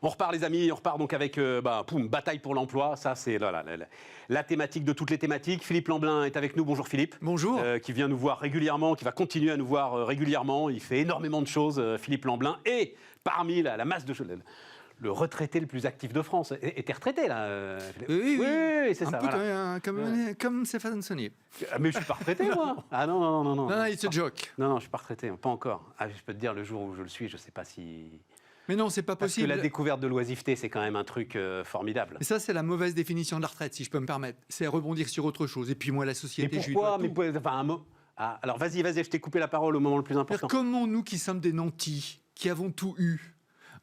On repart les amis, on repart donc avec bataille pour l'emploi, ça c'est la thématique de toutes les thématiques. Philippe Lamblin est avec nous, bonjour Philippe. Bonjour. Qui vient nous voir régulièrement, qui va continuer à nous voir régulièrement, il fait énormément de choses, Philippe Lamblin, et parmi la masse de choses, le retraité le plus actif de France. Et t'es retraité là Oui, c'est ça. Un peu comme Stéphane Saunier. Mais je suis pas retraité moi. Ah non. Non, it's a joke. Non, je suis pas retraité, pas encore. Ah, je peux te dire, le jour où je le suis, je sais pas si... Mais non, c'est pas possible. Parce que la découverte de l'oisiveté, c'est quand même un truc formidable. Mais ça, c'est la mauvaise définition de la retraite, si je peux me permettre. C'est rebondir sur autre chose. Et puis moi, la société, mais pourquoi un mot. Ah, alors vas-y, je t'ai coupé la parole au moment le plus important. Comment nous qui sommes des nantis, qui avons tout eu,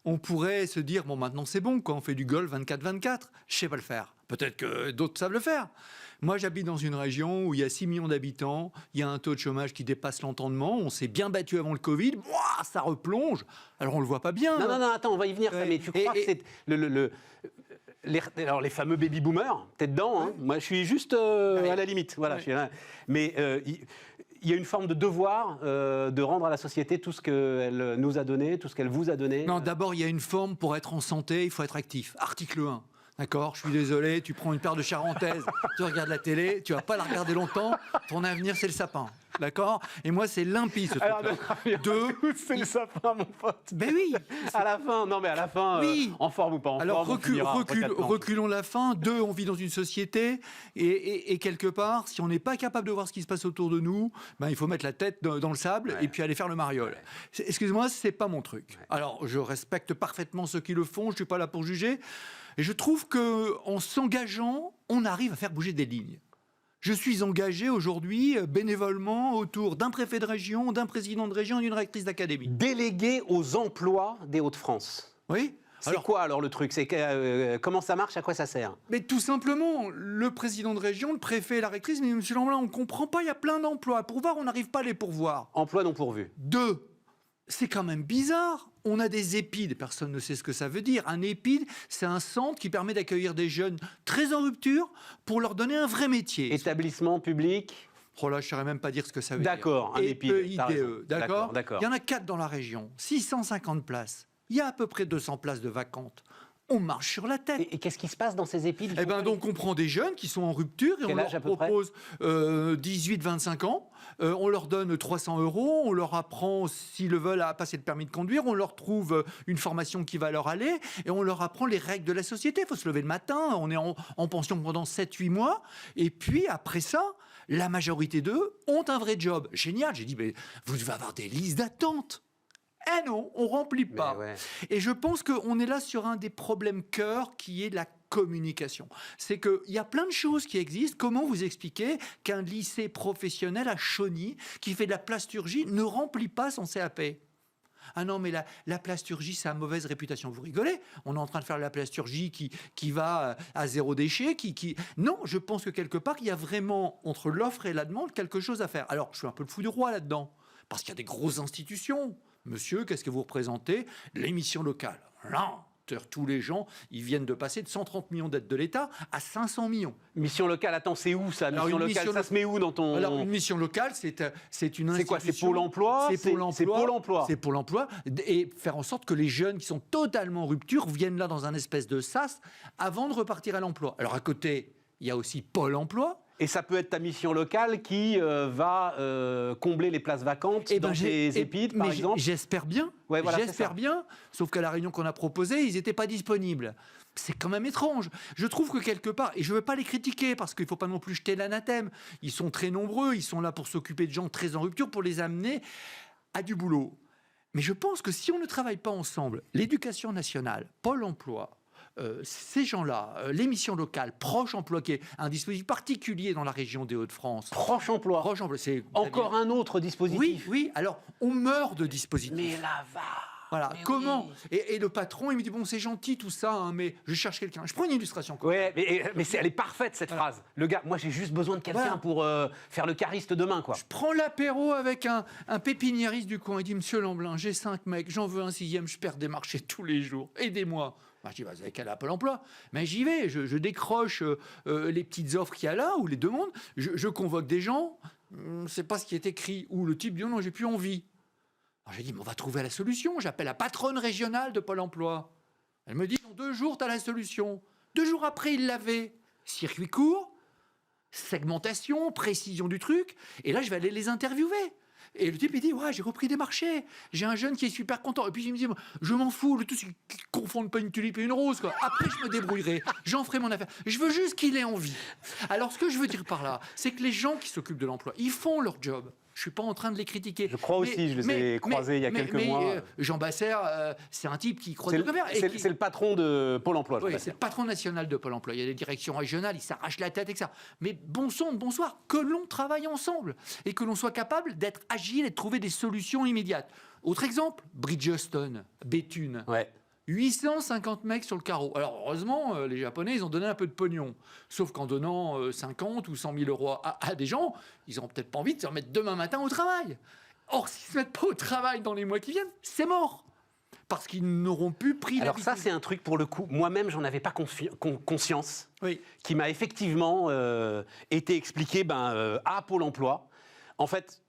on pourrait se dire, bon, maintenant c'est bon, on fait du golf 24-24, je sais pas le faire. Peut-être que d'autres savent le faire. Moi, j'habite dans une région où il y a 6 millions d'habitants, il y a un taux de chômage qui dépasse l'entendement, on s'est bien battu avant le Covid, ça replonge, alors on le voit pas bien. Non, attends, on va y venir, ça, mais tu crois que c'est alors les fameux baby-boomers, t'es dedans, hein. Moi je suis juste à la limite, voilà. Ouais. Mais il y a une forme de devoir de rendre à la société tout ce qu'elle nous a donné, tout ce qu'elle vous a donné. Non, d'abord, il y a une forme pour être en santé, il faut être actif. Article 1. D'accord, je suis désolé, tu prends une paire de charentaises, tu regardes la télé, tu vas pas la regarder longtemps, ton avenir c'est le sapin. D'accord. Et moi, c'est limpide, ce truc-là. C'est le sapin, mon pote. Ben oui. À la fin, oui. En forme ou pas en Alors, forme. reculons la fin. 2, on vit dans une société. Et quelque part, si on n'est pas capable de voir ce qui se passe autour de nous, ben, il faut mettre la tête dans le sable et puis aller faire le mariole. Excuse-moi, c'est pas mon truc. Alors, je respecte parfaitement ceux qui le font. Je suis pas là pour juger. Et je trouve qu'en s'engageant, on arrive à faire bouger des lignes. Je suis engagé aujourd'hui bénévolement autour d'un préfet de région, d'un président de région et d'une rectrice d'académie. Délégué aux emplois des Hauts-de-France. Oui. C'est quoi alors le truc? C'est comment ça marche? À quoi ça sert? Mais tout simplement, le président de région, le préfet et la rectrice, mais monsieur Lamblin, on ne comprend pas, il y a plein d'emplois. Pourvoir, on n'arrive pas à les pourvoir. Emploi non pourvu. 2, c'est quand même bizarre. On a des EHPID, personne ne sait ce que ça veut dire. Un EHPID, c'est un centre qui permet d'accueillir des jeunes très en rupture pour leur donner un vrai métier. Établissement public. Oh là, je ne saurais même pas dire ce que ça veut D'accord, dire. Un EHPID. EIDE, d'accord. D'accord. Il y en a 4 dans la région, 650 places. Il y a à peu près 200 places de vacantes. On marche sur la tête. Et qu'est-ce qui se passe dans ces EHPID? Eh bien, donc, on prend des jeunes qui sont en rupture et on leur propose 18-25 ans. On leur donne 300 €. On leur apprend, s'ils le veulent, à passer le permis de conduire. On leur trouve une formation qui va leur aller. Et on leur apprend les règles de la société. Il faut se lever le matin. On est en pension pendant 7-8 mois. Et puis, après ça, la majorité d'eux ont un vrai job. Génial. J'ai dit, mais vous devez avoir des listes d'attente. Eh non, on remplit pas. Ouais. Et je pense qu'on est là sur un des problèmes cœur qui est la communication. C'est qu'il y a plein de choses qui existent. Comment vous expliquer qu'un lycée professionnel à Chauny, qui fait de la plasturgie, ne remplit pas son CAP? Ah non, mais la plasturgie, ça a mauvaise réputation. Vous rigolez? On est en train de faire de la plasturgie qui va à zéro déchet. Non, je pense que quelque part, il y a vraiment, entre l'offre et la demande, quelque chose à faire. Alors, je suis un peu le fou du roi là-dedans, parce qu'il y a des grosses institutions. Monsieur, qu'est-ce que vous représentez? L'émission locale. Non, tous les gens, ils viennent de passer de 130 millions d'aides de l'État à 500 millions. Mission locale, attends, c'est où ça? Mission locale, ça se met où dans ton... Alors, une mission locale, c'est une institution... C'est quoi? C'est Pôle emploi? C'est Pôle emploi. C'est Pôle emploi. C'est Pôle emploi. Et faire en sorte que les jeunes qui sont totalement en rupture viennent là dans un espèce de sas avant de repartir à l'emploi. Alors, à côté, il y a aussi Pôle emploi. Et ça peut être ta mission locale qui va combler les places vacantes dans tes EHPID, par exemple. J'espère bien. Ouais, voilà, j'espère bien. Sauf qu'à la réunion qu'on a proposée, ils n'étaient pas disponibles. C'est quand même étrange. Je trouve que quelque part, et je ne veux pas les critiquer parce qu'il ne faut pas non plus jeter l'anathème. Ils sont très nombreux, ils sont là pour s'occuper de gens très en rupture, pour les amener à du boulot. Mais je pense que si on ne travaille pas ensemble, l'éducation nationale, Pôle emploi, ces gens-là, les missions locales, Proche emploi, qui est un dispositif particulier dans la région des Hauts-de-France. Proche emploi. C'est encore un autre dispositif. Oui. Alors, on meurt de dispositifs. Mais là va. Voilà. Mais comment oui. Et le patron, il me dit bon, c'est gentil tout ça, hein, mais je cherche quelqu'un. Je prends une illustration. Ouais, mais elle est parfaite cette phrase. Le gars, moi j'ai juste besoin de quelqu'un pour faire le cariste demain, quoi. Je prends l'apéro avec un pépiniériste du coin. Il dit monsieur Lamblin, j'ai 5 mecs, j'en veux un 6e, je perds des marchés tous les jours. Aidez-moi. Je dis, vous avez qu'à aller à Pôle emploi. Mais j'y vais, je décroche les petites offres qu'il y a là, ou les demandes, je convoque des gens, c'est pas ce qui est écrit, ou le type dit, non, j'ai plus envie. Alors j'ai dit, mais on va trouver la solution, j'appelle la patronne régionale de Pôle emploi. Elle me dit, dans 2 jours, tu as la solution. 2 jours après, il l'avait. Circuit court, segmentation, précision du truc. Et là, je vais aller les interviewer. Et le type, il dit, ouais, j'ai repris des marchés. J'ai un jeune qui est super content. Et puis, il me dit, je m'en fous. Le tout, c'est qu'ils ne confondent pas une tulipe et une rose, quoi. Après, je me débrouillerai. J'en ferai mon affaire. Je veux juste qu'il ait envie. Alors, ce que je veux dire par là, c'est que les gens qui s'occupent de l'emploi, ils font leur job. Je ne suis pas en train de les critiquer. Je crois aussi, je les ai croisés il y a quelques mois. Jean Basser, c'est un type qui croise C'est le commerce. c'est le patron de Pôle emploi. Oui, c'est le patron national de Pôle emploi. Il y a des directions régionales, il s'arrache la tête avec ça. Mais bon sang, bonsoir, que l'on travaille ensemble et que l'on soit capable d'être agile et de trouver des solutions immédiates. Autre exemple, Bridgestone, Béthune. Ouais. 850 mecs sur le carreau. Alors, heureusement, les Japonais, ils ont donné un peu de pognon. Sauf qu'en donnant 50 ou 100 000 euros à des gens, ils n'auront peut-être pas envie de se remettre demain matin au travail. Or, s'ils ne se mettent pas au travail dans les mois qui viennent, c'est mort. Parce qu'ils n'auront plus pris Alors l'habitude. ça, c'est un truc, pour le coup, moi-même, j'en avais pas conscience, Oui. qui m'a effectivement été expliqué à Pôle emploi. En fait...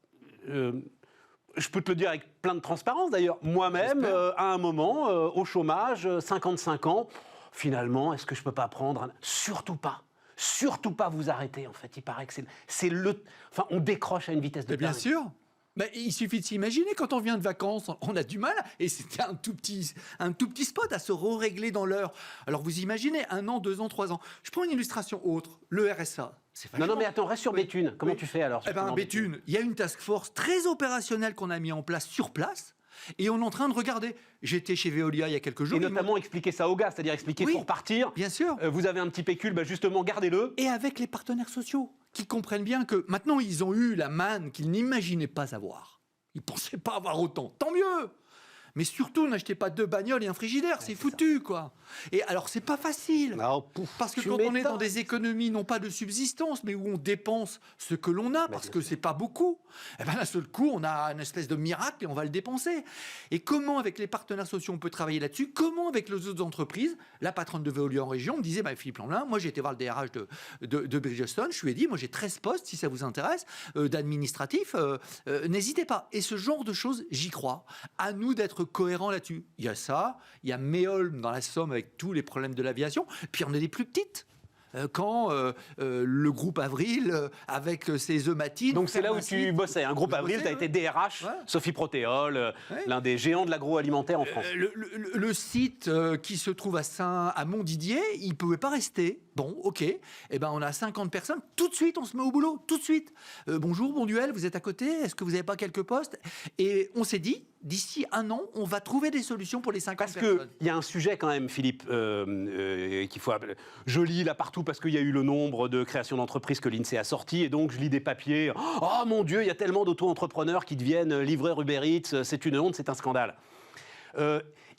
je peux te le dire avec plein de transparence d'ailleurs. Moi-même, à un moment, au chômage, 55 ans, finalement, est-ce que je ne peux pas prendre Surtout pas vous arrêter, en fait. Il paraît que c'est le... Enfin, on décroche à une vitesse de Mais bien dingue. sûr. Mais il suffit de s'imaginer, quand on vient de vacances, on a du mal, et c'était un tout petit spot à se régler dans l'heure. Alors vous imaginez, 1 an, 2 ans, 3 ans. Je prends une illustration autre, le RSA. Non, mais attends, reste sur Béthune. Comment tu fais alors? Eh bien, Béthune, il y a une task force très opérationnelle qu'on a mis en place sur place, et on est en train de regarder. J'étais chez Veolia il y a quelques jours. Et notamment expliquer ça aux gars, c'est-à-dire expliquer pour partir. Bien sûr. Vous avez un petit pécule, justement, gardez-le. Et avec les partenaires sociaux, qui comprennent bien que maintenant, ils ont eu la manne qu'ils n'imaginaient pas avoir. Ils ne pensaient pas avoir autant. Tant mieux. Mais surtout, n'achetez pas 2 bagnoles et un frigidaire, c'est foutu, quoi. Et alors, c'est pas facile. Parce que quand on est dans des économies, non pas de subsistance, mais où on dépense ce que l'on a, parce que c'est pas beaucoup, et bien d'un seul coup, on a une espèce de miracle et on va le dépenser. Et comment, avec les partenaires sociaux, on peut travailler là-dessus? Comment, avec les autres entreprises? La patronne de Veolia en région me disait, Philippe Lamblin, moi j'ai été voir le DRH de Bridgestone, je lui ai dit, moi j'ai 13 postes, si ça vous intéresse, d'administratif, n'hésitez pas. Et ce genre de choses, j'y crois. À nous d'être cohérents là-dessus. Il y a ça, il y a Méolm dans la Somme avec tous les problèmes de l'aviation, puis on a des plus petites. Quand le groupe Avril, avec ses œufs matines... Donc c'est là où tu bossais, un groupe Avril, tu as été DRH, Sophie Protéol, l'un des géants de l'agroalimentaire en France. Le site qui se trouve à Montdidier, il ne pouvait pas rester. Bon, ok, eh ben, on a 50 personnes, tout de suite on se met au boulot, tout de suite. Bonjour, Bonduel, vous êtes à côté, est-ce que vous n'avez pas quelques postes? Et on s'est dit, d'ici 1 an, on va trouver des solutions pour les 50 personnes. Parce qu'il y a un sujet quand même, Philippe, qu'il faut... Je lis là partout parce qu'il y a eu le nombre de créations d'entreprises que l'INSEE a sorti, et donc je lis des papiers. Oh mon Dieu, il y a tellement d'auto-entrepreneurs qui deviennent livreurs Uber Eats, c'est une honte, c'est un scandale.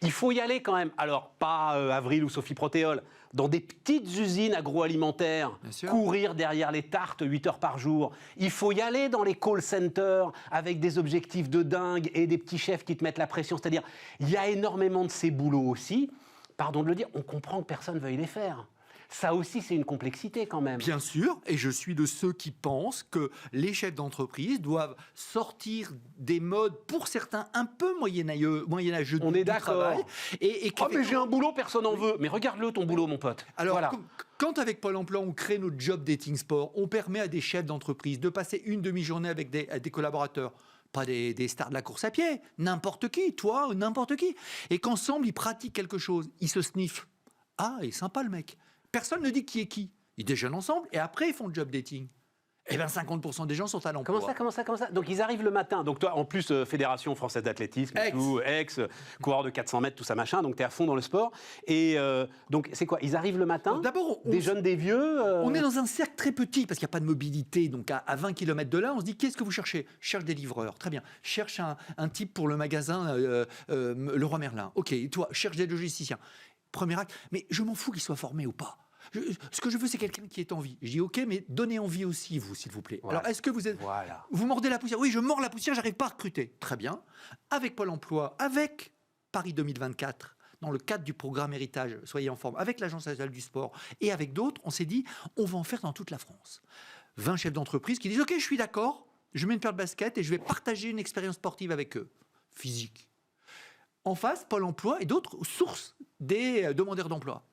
Il faut y aller quand même. Alors, pas Avril ou Sophie Protéol, dans des petites usines agroalimentaires, courir derrière les tartes 8 heures par jour. Il faut y aller dans les call centers avec des objectifs de dingue et des petits chefs qui te mettent la pression. C'est-à-dire, il y a énormément de ces boulots aussi. Pardon de le dire, on comprend que personne ne veuille les faire. Ça aussi, c'est une complexité quand même. Bien sûr, et je suis de ceux qui pensent que les chefs d'entreprise doivent sortir des modes, pour certains, un peu moyenâgeux On est du d'accord. travail. Mais j'ai un boulot, personne n'en veut. Mais regarde-le, ton boulot, mon pote. Alors, voilà. Quand avec Pôle emploi, on crée notre job dating sport, on permet à des chefs d'entreprise de passer une demi-journée avec des collaborateurs. Pas des stars de la course à pied, n'importe qui, toi, n'importe qui. Et qu'ensemble, ils pratiquent quelque chose, ils se sniffent. Ah, il est sympa le mec. Personne ne dit qui est qui. Ils déjeunent ensemble et après ils font le job dating. Eh bien 50% des gens sont à l'emploi. Comment ça? Donc ils arrivent le matin. Donc toi, en plus, Fédération Française d'Athlétisme, coureur de 400 mètres, tout ça machin. Donc tu es à fond dans le sport. Et donc c'est quoi? Ils arrivent le matin, d'abord, des jeunes, des vieux On est dans un cercle très petit parce qu'il n'y a pas de mobilité. Donc à 20 km de là, on se dit qu'est-ce que vous cherchez? Je cherche des livreurs. Très bien. Je cherche un type pour le magasin Leroy Merlin. Ok, toi, cherche des logisticiens. Premier acte. Mais je m'en fous qu'il soit formé ou pas. Ce que je veux, c'est quelqu'un qui ait envie. Je dis ok, mais donnez envie aussi, vous, s'il vous plaît. Voilà. Alors, est-ce que vous êtes... Vous mordez la poussière? Oui, je mords la poussière, j'arrive pas à recruter. Très bien. Avec Pôle emploi, avec Paris 2024, dans le cadre du programme Héritage, Soyez en forme, avec l'Agence nationale du sport et avec d'autres, on s'est dit, on va en faire dans toute la France. 20 chefs d'entreprise qui disent ok, je suis d'accord, je mets une paire de baskets et je vais partager une expérience sportive avec eux. Physique. en face, Pôle emploi et d'autres sources des demandeurs d'emploi.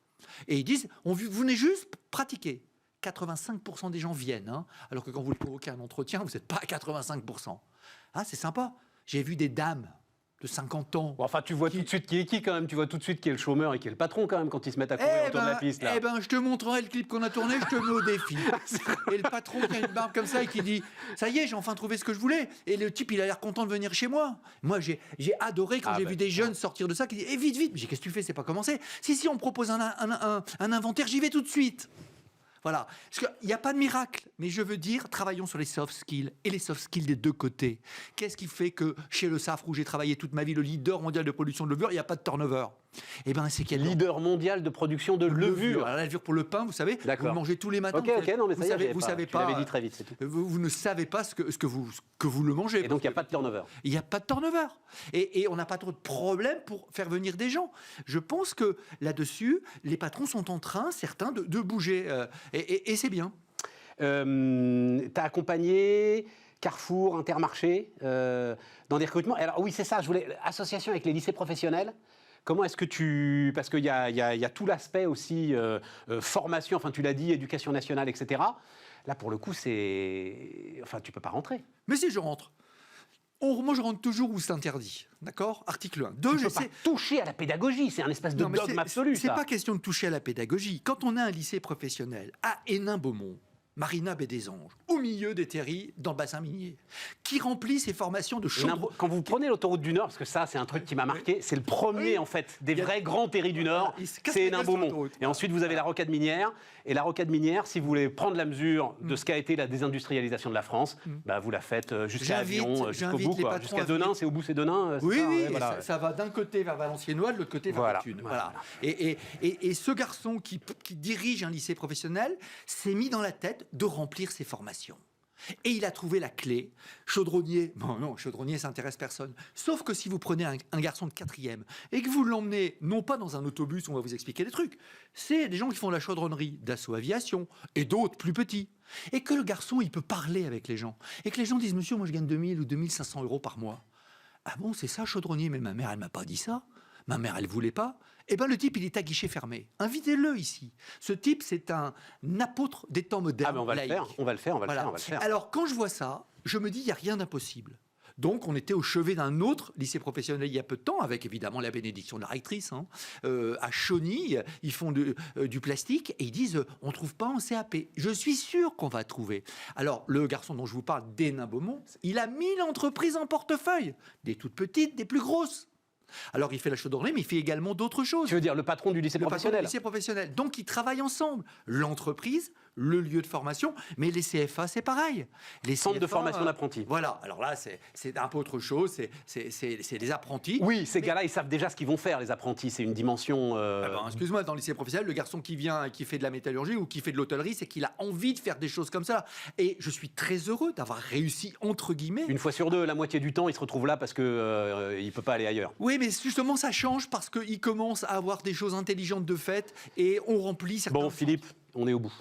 Et ils disent, vous venez juste pratiquer. 85% des gens viennent, hein, alors que quand vous provoquez un entretien, vous n'êtes pas à 85%. Ah, c'est sympa. J'ai vu des dames de 50 ans. Bon, enfin, tu vois tout de suite qui est qui quand même. Tu vois tout de suite qui est le chômeur et qui est le patron quand même quand ils se mettent à courir autour de la piste. Là. Eh ben, je te montrerai le clip qu'on a tourné, je te mets au défi. Et le patron qui a une barbe comme ça et qui dit « Ça y est, j'ai enfin trouvé ce que je voulais ». Et le type, il a l'air content de venir chez moi. Moi, j'ai adoré quand j'ai vu des jeunes sortir de ça qui disent « vite, vite ». Mais qu'est-ce que tu fais, c'est pas commencé. Si, on me propose un inventaire, j'y vais tout de suite. Voilà. Parce qu'il n'y a pas de miracle. Mais je veux dire, travaillons sur les soft skills et les soft skills des deux côtés. Qu'est-ce qui fait que chez le Safre, où j'ai travaillé toute ma vie, le leader mondial de production de levure, il n'y a pas de turnover? Eh bien, c'est qu'il y a leader mondial de production de levure. Alors, la levure pour le pain, vous savez, vous le mangez tous les matins. Ok, non, mais ça vous savez pas. Tu l'avais dit très vite, c'est tout. Vous ne savez pas ce que vous le mangez. Et donc, il n'y a pas de turnover. Il n'y a pas de turnover. Et on n'a pas trop de problème pour faire venir des gens. Je pense que là-dessus, les patrons sont en train, certains, de bouger. Et c'est bien. Tu as accompagné Carrefour, Intermarché, dans des recrutements. Alors oui, c'est ça, je voulais... Association avec les lycées professionnels. Comment est-ce que tu... Parce qu'il y a tout l'aspect aussi formation, enfin tu l'as dit, éducation nationale, etc. Là, pour le coup, c'est... Enfin, tu ne peux pas rentrer. Mais si je rentre. Moi, je rentre toujours où c'est interdit. D'accord ? Article 1. 2, tu ne peux pas toucher à la pédagogie. C'est un espèce de dogme absolu, ça. C'est pas question de toucher à la pédagogie. Quand on a un lycée professionnel à Hénin-Beaumont, Marina Baie des Anges, au milieu des terris, dans le bassin minier, qui remplit ses formations de chaudron. Quand vous prenez l'autoroute du Nord, parce que ça, c'est un truc qui m'a marqué, c'est le premier, en fait, des vrais grands terris du Nord, c'est Hénin-Beaumont. Et ensuite, vous avez la rocade minière. Et la rocade minière, si vous voulez prendre la mesure de ce qu'a été la désindustrialisation de la France, bah, vous la faites jusqu'à Avion, jusqu'au bout. Jusqu'à Denain, c'est au bout, c'est Denain. Oui, voilà. ça va d'un côté vers Valenciennois, de l'autre côté vers Béthune. Voilà. Et ce garçon qui dirige un lycée professionnel s'est mis dans la tête de remplir ses formations. Et il a trouvé la clé. Chaudronnier, non, chaudronnier, ça intéresse personne. Sauf que si vous prenez un garçon de 4e et que vous l'emmenez, non pas dans un autobus, on va vous expliquer des trucs, c'est des gens qui font de la chaudronnerie d'Assaut Aviation et d'autres plus petits. Et que le garçon, il peut parler avec les gens. Et que les gens disent, monsieur, moi je gagne 2000 ou 2500 euros par mois. Ah bon, c'est ça, chaudronnier? Mais ma mère, elle m'a pas dit ça. Ma mère, elle voulait pas. Eh bien, le type, il est à guichet fermé. Invitez-le ici. Ce type, c'est un apôtre des temps modernes. Ah, mais on va le faire. Alors, quand je vois ça, je me dis, il n'y a rien d'impossible. Donc, on était au chevet d'un autre lycée professionnel il y a peu de temps, avec évidemment la bénédiction de la rectrice. À Chauny, ils font du plastique et ils disent, on ne trouve pas en CAP. Je suis sûr qu'on va trouver. Alors, le garçon dont je vous parle, d'Hénin-Beaumont, il a 1000 entreprises en portefeuille. Des toutes petites, des plus grosses. Alors, il fait la chaudronnerie, mais il fait également d'autres choses. Tu veux dire le patron du lycée professionnel ? Le lycée professionnel. Donc, ils travaillent ensemble. L'entreprise, le lieu de formation, mais les CFA, c'est pareil. Les centres de formation d'apprentis. Voilà. Alors là, c'est un peu autre chose. C'est des apprentis. Oui, ces gars-là, ils savent déjà ce qu'ils vont faire, les apprentis. C'est une dimension... excuse-moi, dans le lycée professionnel, le garçon qui vient, qui fait de la métallurgie ou qui fait de l'hôtellerie, c'est qu'il a envie de faire des choses comme ça. Et je suis très heureux d'avoir réussi, entre guillemets. Une fois sur deux, la moitié du temps, il se retrouve là parce qu'il ne peut pas aller ailleurs. Oui, mais justement, ça change parce qu'il commence à avoir des choses intelligentes de fait et on remplit certains... Bon, Philippe, on est au bout,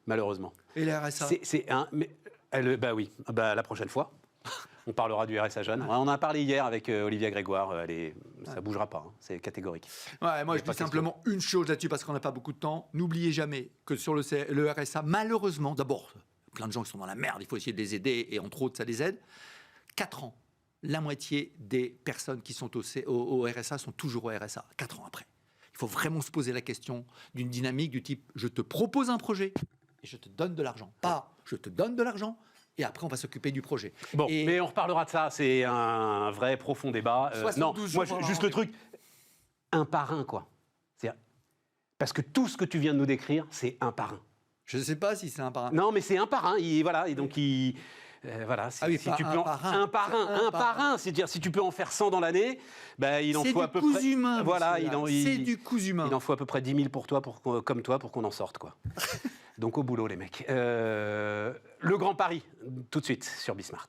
malheureusement. Et le RSA la prochaine fois, on parlera du RSA jeune. On en a parlé hier avec Olivia Grégoire. Ça ne bougera pas, c'est catégorique. Ouais, moi, je dis simplement une chose là-dessus parce qu'on n'a pas beaucoup de temps. N'oubliez jamais que sur le RSA, malheureusement, d'abord, plein de gens qui sont dans la merde, il faut essayer de les aider et entre autres, ça les aide. 4 ans. La moitié des personnes qui sont au RSA sont toujours au RSA, 4 ans après. Il faut vraiment se poser la question d'une dynamique du type « je te propose un projet et je te donne de l'argent ». Pas « je te donne de l'argent et après on va s'occuper du projet ». Bon, mais on reparlera de ça, c'est un vrai profond débat. Non, moi, juste le truc, un par un, quoi. Parce que tout ce que tu viens de nous décrire, c'est un par un. Je ne sais pas si c'est un par un. Non, mais c'est un par un, et donc il... voilà, si tu peux un par un, c'est-à-dire si tu peux en faire 100 dans l'année, il en faut à peu près. Humain, voilà, c'est du cousu humain. Il en faut à peu près 10 000 comme toi pour qu'on en sorte, quoi. Donc au boulot, les mecs. Le Grand Paris, tout de suite sur Bismart.